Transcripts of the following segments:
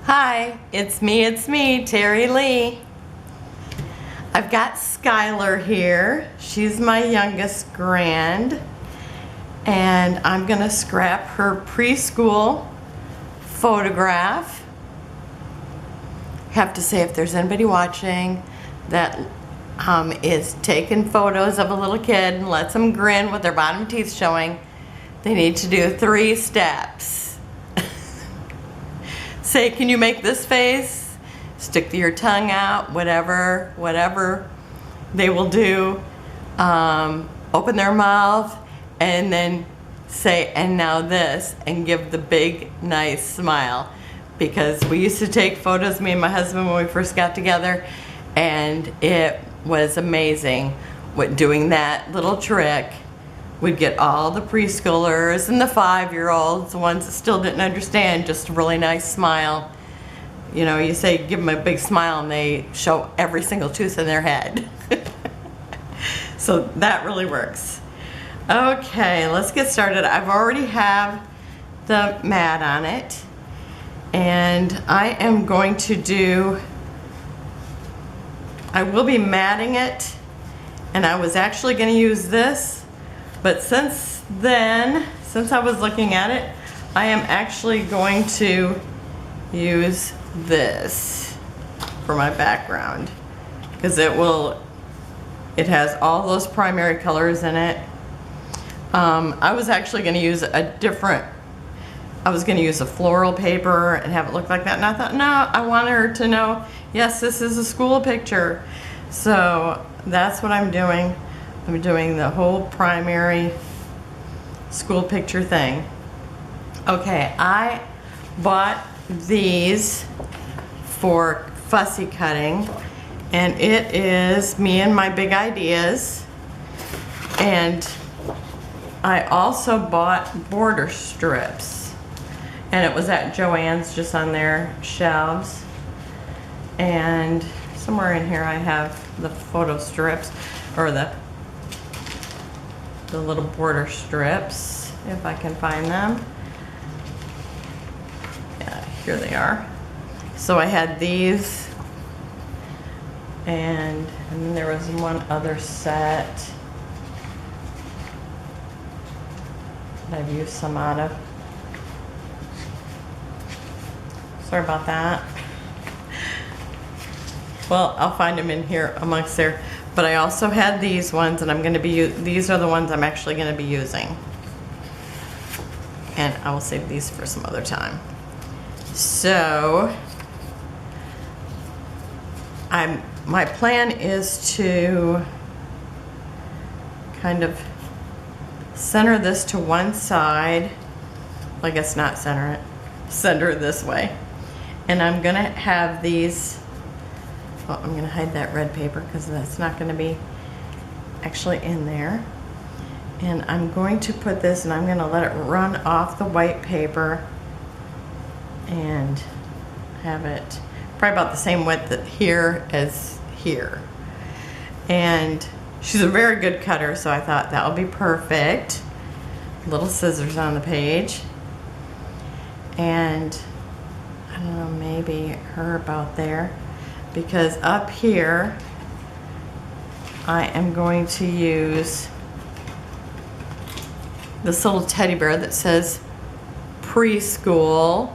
Hi, it's me, Terry Lee. I've got Skylar here. She's my youngest grand, and I'm gonna scrap her preschool photograph. Have to say, if there's anybody watching that is taking photos of a little kid and lets them grin with their bottom teeth showing, they need to do 3 steps. Say, can you make this face? Stick your tongue out, whatever they will do. Open their mouth and then say, and now this, and give the big, nice smile. Because we used to take photos, me and my husband, when we first got together, and it was amazing. Doing that little trick, we'd get all the preschoolers and the 5-year-olds, the ones that still didn't understand, just a really nice smile. You know, you say, give them a big smile, and they show every single tooth in their head. So that really works. Okay, let's get started. I've already have the mat on it, and I am going to do, I will be matting it, and I was actually going to use this. But since I was looking at it, I am actually going to use this for my background, because it has all those primary colors in it. I was actually going to use I was going to use a floral paper and have it look like that, and I thought, no, I want her to know, yes, this is a school picture. So that's what I'm doing. I'm doing the whole primary school picture thing. Okay, I bought these for fussy cutting, and it is me and my big ideas. And I also bought border strips, and it was at Joann's, just on their shelves. And somewhere in here I have the photo strips, or the little border strips, if I can find them. Yeah, here they are. So I had these, and then there was one other set that I've used some out of. Sorry about that. Well, I'll find them in here amongst there. But I also had these ones, and I'm going to be, these are the ones I'm actually going to be using. And I will save these for some other time. So, my plan is to kind of center this to one side. Well, I guess not center it. Center it this way. And I'm going to have these. Well, I'm going to hide that red paper because that's not going to be actually in there. And I'm going to put this, and I'm going to let it run off the white paper and have it probably about the same width here as here. And she's a very good cutter, so I thought that would be perfect. Little scissors on the page. And I don't know, maybe her about there. Because up here, I am going to use this little teddy bear that says preschool.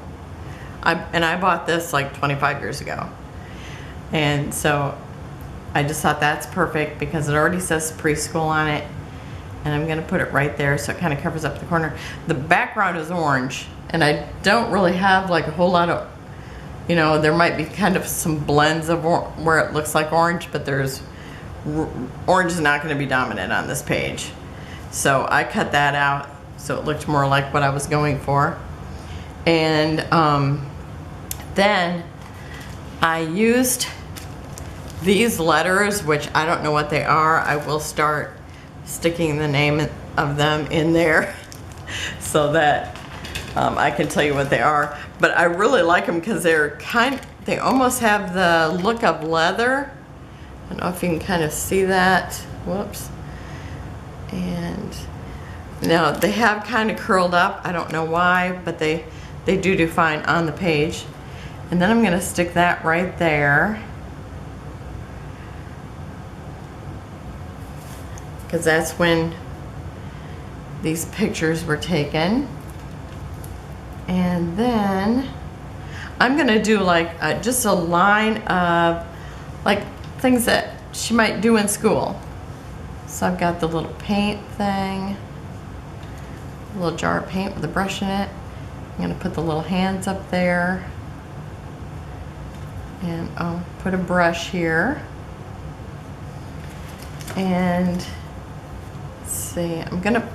And I bought this like 25 years ago. And so I just thought that's perfect because it already says preschool on it. And I'm going to put it right there so it kind of covers up the corner. The background is orange, and I don't really have like a whole lot of, you know, there might be kind of some blends of where it looks like orange, but orange is not going to be dominant on this page. So I cut that out so it looked more like what I was going for. And then I used these letters, which I don't know what they are. I will start sticking the name of them in there so that I can tell you what they are. But I really like them because they almost have the look of leather. I don't know if you can kind of see that. Whoops. And now they have kind of curled up. I don't know why, but they do fine on the page. And then I'm gonna stick that right there, because that's when these pictures were taken. And then I'm gonna do like just a line of like things that she might do in school. So I've got the little paint thing, a little jar of paint with a brush in it. I'm gonna put the little hands up there, and I'll put a brush here. And let's see, I'm gonna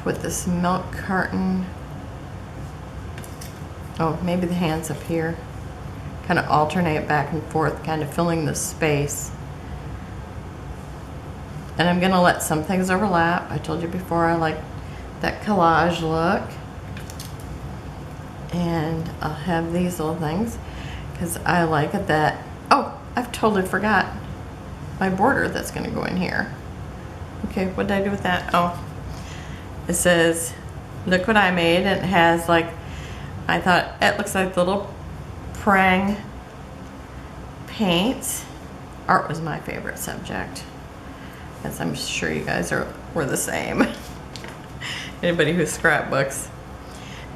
put this milk carton. Oh, maybe the hands up here. Kind of alternate back and forth, kind of filling the space. And I'm gonna let some things overlap. I told you before I like that collage look. And I'll have these little things because I like it that, oh, I've totally forgot my border that's gonna go in here. Okay, what did I do with that? Oh, it says, look what I made, and it has like, I thought it looks like the little prang paint. Art was my favorite subject, as I'm sure you guys were the same. Anybody who scrapbooks.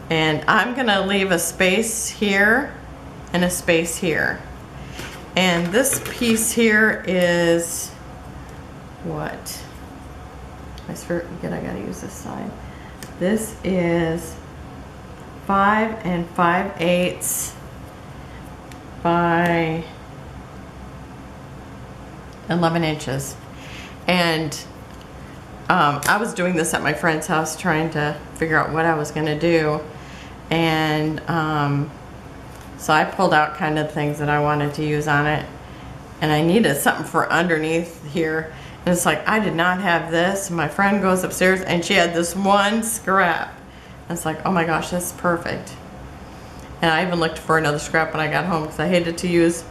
And I'm gonna leave a space here and a space here. And this piece here is what? I forget I gotta use this side. This is 5 5/8 by 11 inches. And I was doing this at my friend's house trying to figure out what I was gonna do. And so I pulled out kind of things that I wanted to use on it. And I needed something for underneath here. And it's like, I did not have this. My friend goes upstairs and she had this one scrap. And it's like, oh my gosh, that's perfect. And I even looked for another scrap when I got home because I hated to use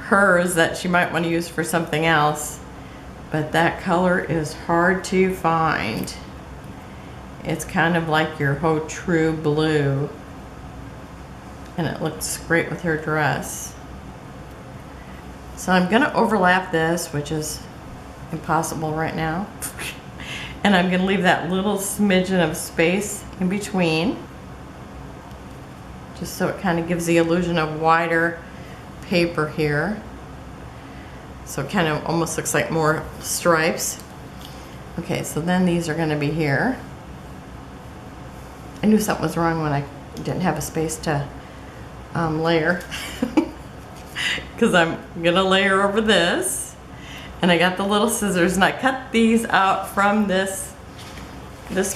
hers that she might want to use for something else. But that color is hard to find. It's kind of like your Haute True blue. And it looks great with her dress. So I'm gonna overlap this, which is impossible right now. And I'm gonna leave that little smidgen of space in between, just so it kind of gives the illusion of wider paper here. So it kind of almost looks like more stripes. Okay, so then these are gonna be here. I knew something was wrong when I didn't have a space to layer. Because I'm gonna layer over this. And I got the little scissors and I cut these out from this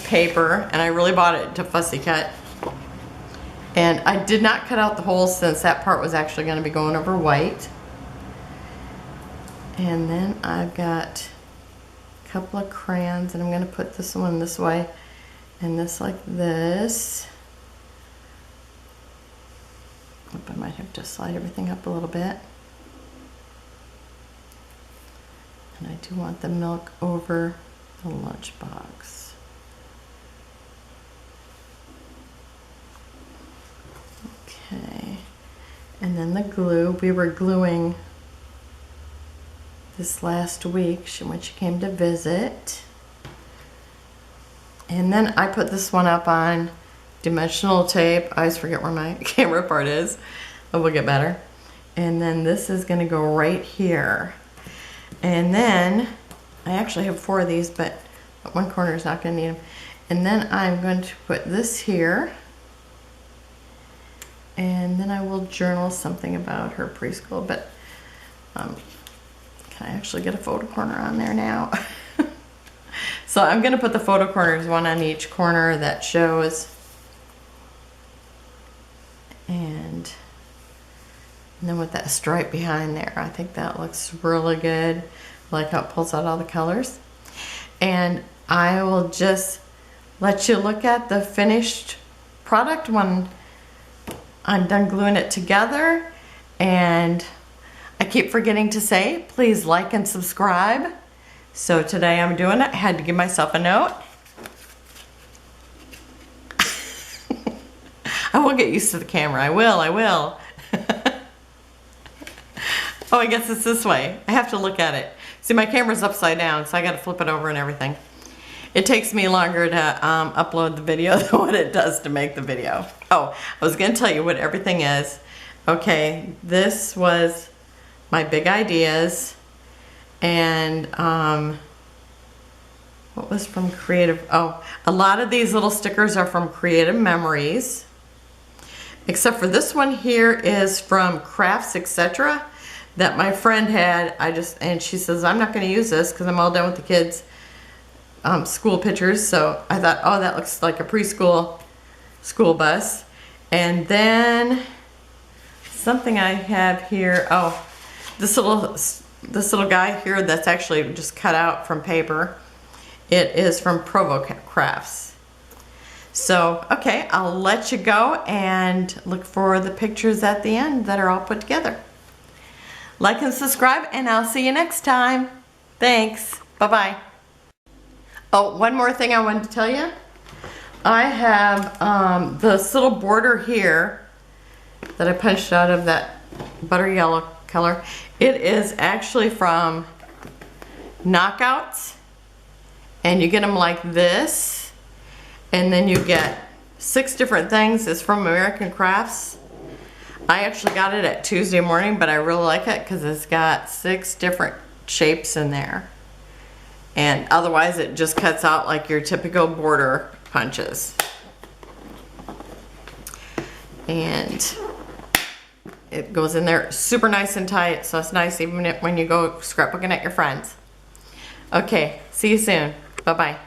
paper, and I really bought it to fussy cut. And I did not cut out the holes since that part was actually gonna be going over white. And then I've got a couple of crayons, and I'm gonna put this one this way and this like this. I might have to slide everything up a little bit. And I do want the milk over the lunchbox. Okay. And then the glue, we were gluing this last week when she came to visit. And then I put this one up on dimensional tape. I always forget where my camera part is. It will get better. And then this is gonna go right here. And then, I actually have 4 of these, but one corner is not gonna need them. And then I'm going to put this here. And then I will journal something about her preschool, but can I actually get a photo corner on there now? So I'm gonna put the photo corners, one on each corner that shows. And then with that stripe behind there, I think that looks really good. I like how it pulls out all the colors. And I will just let you look at the finished product when I'm done gluing it together. And I keep forgetting to say, please like and subscribe. So today I'm doing it. I had to give myself a note. I will will get used to the camera. I will. Oh, I guess it's this way. I have to look at it. See, my camera's upside down, so I gotta flip it over and everything. It takes me longer to upload the video than what it does to make the video. Oh, I was gonna tell you what everything is. Okay, this was my big ideas, and what was from Creative? Oh, a lot of these little stickers are from Creative Memories, except for this one here is from Crafts, etc. that my friend had. And she says, I'm not going to use this because I'm all done with the kids' school pictures. So I thought, oh, that looks like a preschool school bus. And then something I have here, oh, this little guy here that's actually just cut out from paper. It is from Provo Crafts. So, okay, I'll let you go and look for the pictures at the end that are all put together. Like and subscribe, and I'll see you next time. Thanks. Bye-bye. Oh, one more thing I wanted to tell you. I have this little border here that I punched out of that butter yellow color. It is actually from Knockouts, and you get them like this, and then you get 6 different things. It's from American Crafts. I actually got it at Tuesday morning, but I really like it because it's got 6 different shapes in there. And otherwise it just cuts out like your typical border punches. And it goes in there super nice and tight, so it's nice even when you go scrapbooking at your friends. Okay, see you soon. Bye-bye.